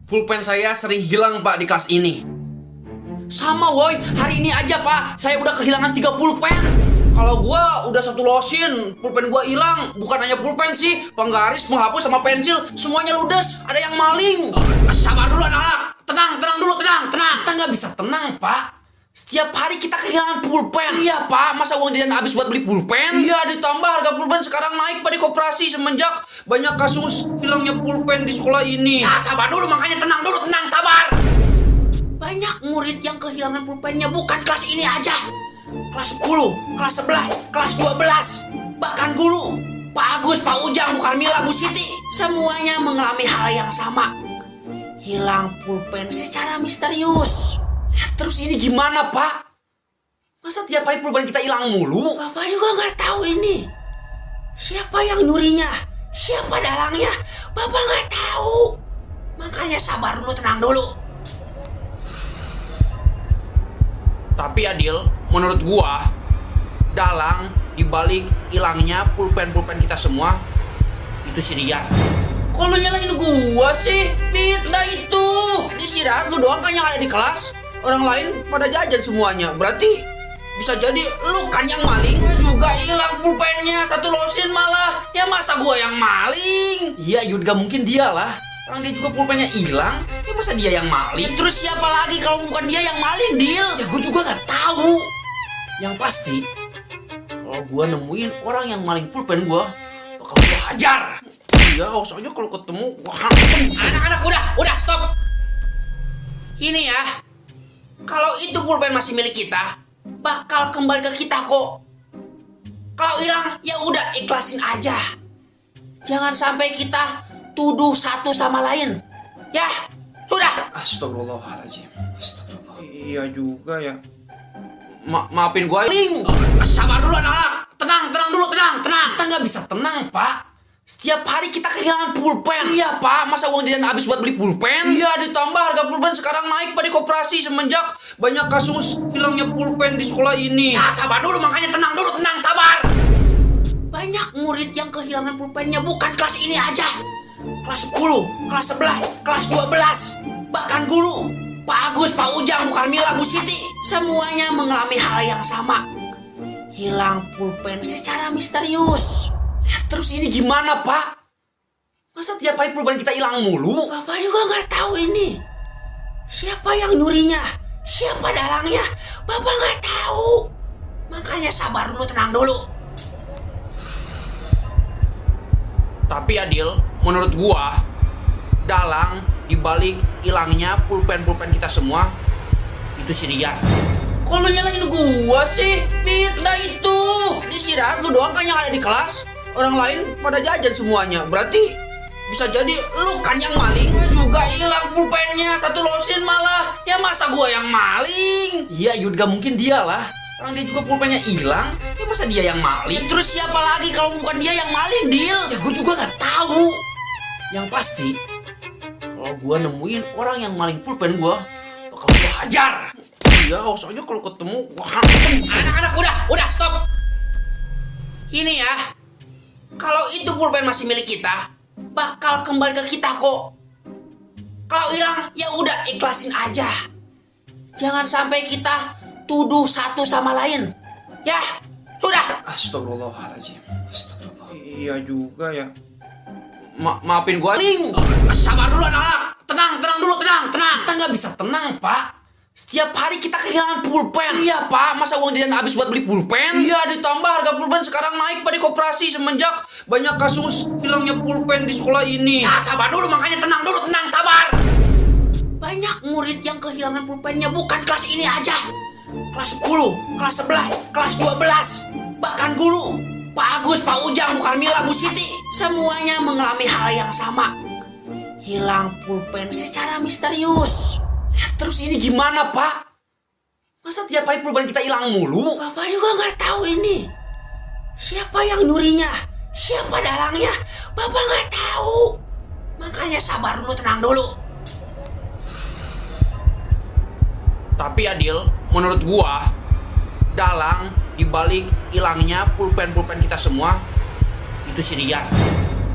Pulpen saya sering hilang Pak di kelas ini. Sama woi, hari ini aja Pak, saya udah kehilangan 3 pulpen. Kalau gua udah satu losin, pulpen gua hilang. Bukan hanya pulpen sih, penggaris, penghapus, sama pensil, semuanya ludes. Ada yang maling. Sabar dulu anak-anak. Tenang dulu, tenang. Kita nggak bisa tenang Pak. Setiap hari kita kehilangan pulpen. Iya Pak, masa uang jajan habis buat beli pulpen? Iya, ditambah harga pulpen sekarang naik Pak di koperasi semenjak banyak kasus hilangnya pulpen di sekolah ini. Ya sabar dulu, makanya tenang dulu, sabar. Banyak murid yang kehilangan pulpennya, bukan kelas ini aja. Kelas 10, kelas 11, kelas 12. Bahkan guru, Pak Agus, Pak Ujang, Bu Karmila, Bu Siti, semuanya mengalami hal yang sama. Hilang pulpen secara misterius. Ya, terus ini gimana Pak? Masa tiap hari pulpen kita hilang mulu? Bapak juga nggak tahu ini. Siapa yang nyurinya? Siapa dalangnya? Bapak nggak tahu. Makanya sabar dulu, tenang dulu. Tapi Adil, menurut gua, dalang dibalik hilangnya pulpen-pulpen kita semua itu si Rian. Kok lu nyalain gua sih? Fitnah itu. Istirahat lu doang kan yang ada di kelas. Orang lain pada jajan semuanya. Berarti bisa jadi lu kan yang maling. Gue juga hilang pulpennya, satu losin malah. Ya masa gua yang maling? Iya, Yud, gak mungkin dia lah. Orang dia juga pulpennya hilang. Ya masa dia yang maling? Terus siapa lagi kalau bukan dia yang maling, Dil? Ya gue juga gak tahu. Yang pasti, kalau gua nemuin orang yang maling pulpen gua, bakal gua hajar. Iya, soalnya kalau ketemu gua hantem. Anak-anak, udah stop. Ini ya, kalau itu pulpen masih milik kita, bakal kembali ke kita kok. Kalau hilang, ya udah ikhlasin aja. Jangan sampai kita tuduh satu sama lain. Ya, sudah. Astagfirullahaladzim. Astagfirullah. Iya juga ya. Maafin gue. Sabar dulu anak-anak. Tenang dulu, tenang. Kita nggak bisa tenang Pak. Setiap hari kita kehilangan pulpen. Iya Pak, masa uang jajan habis buat beli pulpen? Iya, ditambah harga pulpen sekarang naik Pak di koperasi semenjak banyak kasus hilangnya pulpen di sekolah ini. Ya sabar dulu, makanya tenang dulu, sabar. Banyak murid yang kehilangan pulpennya, bukan kelas ini aja. Kelas 10, kelas 11, kelas 12. Bahkan guru, Pak Agus, Pak Ujang, Bu Karmila, Bu Siti, semuanya mengalami hal yang sama. Hilang pulpen secara misterius. Ya, terus ini gimana Pak? Masa tiap hari pulpen kita hilang mulu? Bapak juga nggak tahu ini. Siapa yang nyurinya? Siapa dalangnya? Bapak nggak tahu. Makanya sabar dulu, tenang dulu. Tapi Adil, menurut gua, dalang dibalik hilangnya pulpen-pulpen kita semua itu si Rian. Kok lu nyalain gua sih? Fitnah itu. Istirahat lu doang kan yang ada di kelas. Orang lain pada jajan semuanya. Berarti bisa jadi lu kan yang maling. Gue juga hilang pulpennya, satu losin malah. Ya masa gua yang maling? Iya, Yud, gak mungkin dia lah. Orang dia juga pulpennya hilang. Ya masa dia yang maling? Terus siapa lagi kalau bukan dia yang maling, Dil? Ya gue juga gak tahu. Yang pasti, kalau gua nemuin orang yang maling pulpen gua, bakal gua hajar. Iya, soalnya kalau ketemu gua hantem. Anak-anak, udah stop. Ini ya, kalau itu pulpen masih milik kita, bakal kembali ke kita kok. Kalau hilang, ya udah ikhlasin aja. Jangan sampai kita tuduh satu sama lain. Ya, sudah. Astagfirullahaladzim. Astagfirullah. Iya juga ya. Maafin gue. Sabar dulu anak-anak. Tenang dulu, tenang. Kita nggak bisa tenang Pak. Setiap hari kita kehilangan pulpen. Iya Pak, masa uang jajan habis buat beli pulpen? Iya, ditambah harga pulpen sekarang naik Pak di koperasi semenjak banyak kasus hilangnya pulpen di sekolah ini. Ya sabar dulu, makanya tenang dulu, sabar. Banyak murid yang kehilangan pulpennya, bukan kelas ini aja. Kelas 10, kelas 11, kelas 12. Bahkan guru, Pak Agus, Pak Ujang, Bu Karmila, Bu Siti, semuanya mengalami hal yang sama. Hilang pulpen secara misterius. Ya, terus ini gimana Pak? Masa tiap hari pulpen kita hilang mulu? Bapak juga nggak tahu ini. Siapa yang nyurinya? Siapa dalangnya? Bapak nggak tahu. Makanya sabar dulu, tenang dulu. Tapi Adil, menurut gua, dalang dibalik hilangnya pulpen-pulpen kita semua itu si Rian.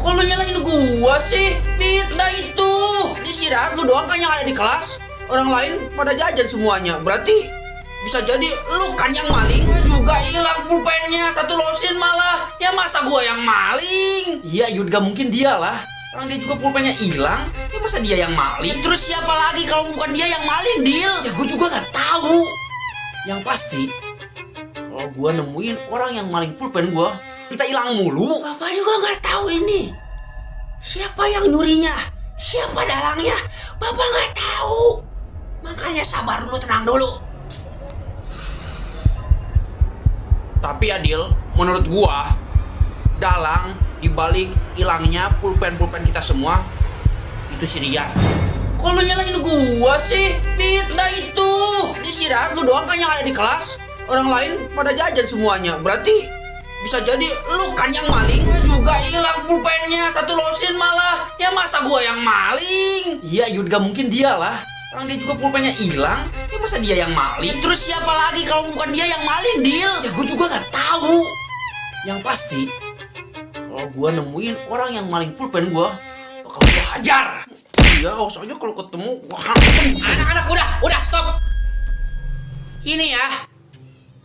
Kok lu nyalain gua sih? Fitnah itu. Istirahat lu doang kan yang ada di kelas. Orang lain pada jajan semuanya. Berarti bisa jadi lu kan yang maling. Gue juga hilang pulpennya, satu losin malah. Ya masa gua yang maling? Iya, Yud, gak mungkin dia lah. Orang dia juga pulpennya hilang. Ya masa dia yang maling? Terus siapa lagi kalau bukan dia yang maling, Dil? Ya gue juga gak tahu. Yang pasti, kalau gua nemuin orang yang maling pulpen gua, kita hilang mulu. Bapak juga gak tahu ini. Siapa yang nyurinya? Siapa dalangnya? Bapak gak tahu. Makanya sabar dulu, tenang dulu. Tapi Adil, menurut gua, dalang dibalik hilangnya pulpen-pulpen kita semua itu si Rian. Kok lu nyalain gua sih? Fitnah itu. Istirahat lu doang kan yang ada di kelas. Orang lain pada jajan semuanya. Berarti bisa jadi lu kan yang maling. Gue juga hilang pulpennya, satu losin malah. Ya masa gua yang maling? Iya, Yud, gak mungkin dia lah. Orang dia juga pulpennya hilang. Ya masa dia yang maling? Terus siapa lagi kalau bukan dia yang maling, Dil? Ya gue juga gak tahu. Yang pasti, kalau gue nemuin orang yang maling pulpen gue, bakal gue hajar. Iya, soalnya kalau ketemu, anak-anak udah stop. Ini ya,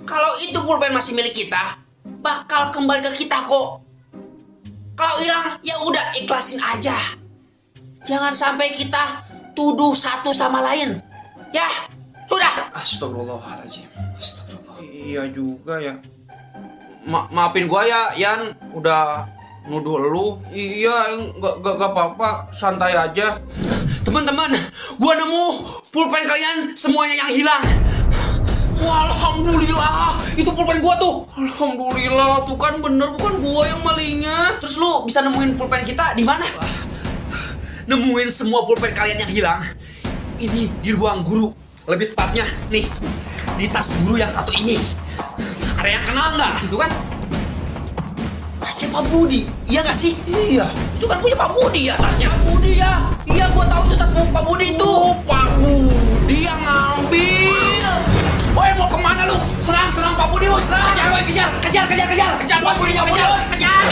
kalau itu pulpen masih milik kita, bakal kembali ke kita kok. Kalau hilang, ya udah ikhlasin aja. Jangan sampai kita tuduh satu sama lain. Ya, sudah. Astagfirullahaladzim. Astagfirullah. Iya juga ya. Maafin gua ya, Yan, udah nuduh lu. Iya, gak apa-apa, santai aja. Teman-teman, gua nemu pulpen kalian semuanya yang hilang. Wah, alhamdulillah, itu pulpen gua tuh. Alhamdulillah, tuh kan bener, bukan gua yang malingnya. Terus lu bisa nemuin pulpen kita di mana? Nemuin semua pulpen kalian yang hilang ini di ruang guru. Lebih tepatnya nih, di tas guru yang satu ini. Ada yang kenal nggak? Itu kan tasnya Pak Budi, iya nggak sih? Iya, itu kan punya Pak Budi ya tasnya. Pak Budi ya, iya gua tahu itu tas Pak Budi itu. Pak Budi yang ngambil. Woi, mau kemana lu? Serang Pak Budi, serang. Kejar Pak Budi, kejar.